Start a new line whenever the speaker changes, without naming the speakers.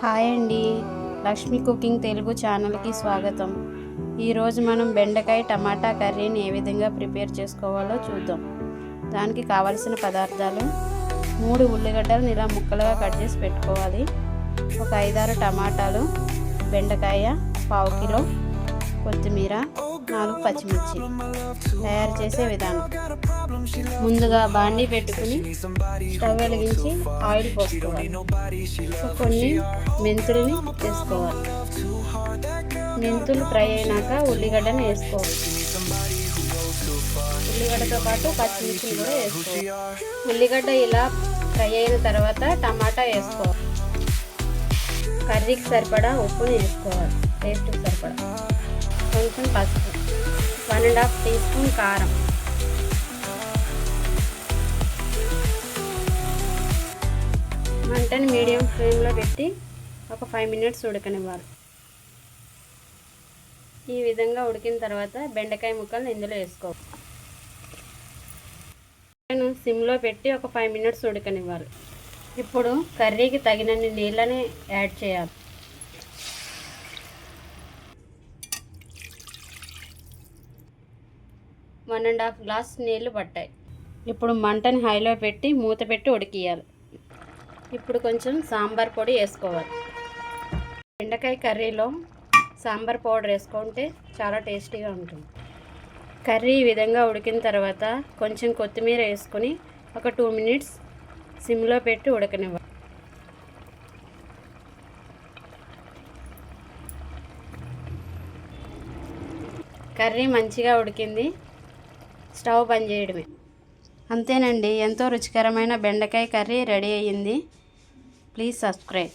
Hi అండి, Lakshmi cooking Telugu ఛానల్కి స్వాగతం. ఈరోజు మనం బెండకాయ టమాటా కర్రీని ఏ విధంగా ప్రిపేర్ చేసుకోవాలో చూద్దాం. దానికి కావలసిన పదార్థాలు: 3 ఉల్లిగడ్డలను ఇలా ముక్కలుగా కట్ చేసి పెట్టుకోవాలి, ఒక 5-6 టమాటాలు, బెండకాయ 1/2 కిలో, కొత్తిమీర, 4 పచ్చిమిర్చి. తయారు చేసే విధానం: ముందుగా బాండీ పెట్టుకుని స్టవ్ వెలిగించి ఆయిల్ పోసుకోవాలి. కొన్ని మెంతులని వేసుకోవాలి. మెంతులు ఫ్రై అయినాక ఉల్లిగడ్డను వేసుకోవాలి. ఉల్లిగడ్డతో పాటు పచ్చిమిర్చిని కూడా వేసుకోవాలి. ఉల్లిగడ్డ ఇలా ఫ్రై అయిన తర్వాత టమాటా వేసుకోవాలి. కర్రీకి సరిపడా ఉప్పుని వేసుకోవాలి, టేస్ట్కి సరిపడా. కొంచెం పసుపు, 1.5 టీ స్పూన్ కారం, మంటని మీడియం ఫ్లేమ్లో పెట్టి ఒక 5 మినిట్స్ ఉడకనివ్వాలి. ఈ విధంగా ఉడికిన తర్వాత బెండకాయ ముక్కలను ఇందులో వేసుకోవాలి. సిమ్లో పెట్టి ఒక 5 మినిట్స్ ఉడకనివ్వాలి. ఇప్పుడు కర్రీకి తగినన్ని నీళ్ళని యాడ్ చేయాలి. వన్ అండ్ హాఫ్ గ్లాస్ నీళ్లు పట్టాయి. ఇప్పుడు మంటని హైలో పెట్టి మూత పెట్టి ఉడికియాలి. ఇప్పుడు కొంచెం సాంబార్ పొడి వేసుకోవాలి. బెండకాయ కర్రీలో సాంబార్ పౌడర్ వేసుకుంటే చాలా టేస్టీగా ఉంటుంది. కర్రీ ఈ విధంగా ఉడికిన తర్వాత కొంచెం కొత్తిమీర వేసుకొని ఒక 2 మినిట్స్ సిమ్లో పెట్టి ఉడకనివ్వాలి. కర్రీ మంచిగా ఉడికింది, స్టవ్ బంద్ చేయడమే. అంతేనండి, ఎంతో రుచికరమైన బెండకాయ కర్రీ రెడీ అయ్యింది. Please subscribe.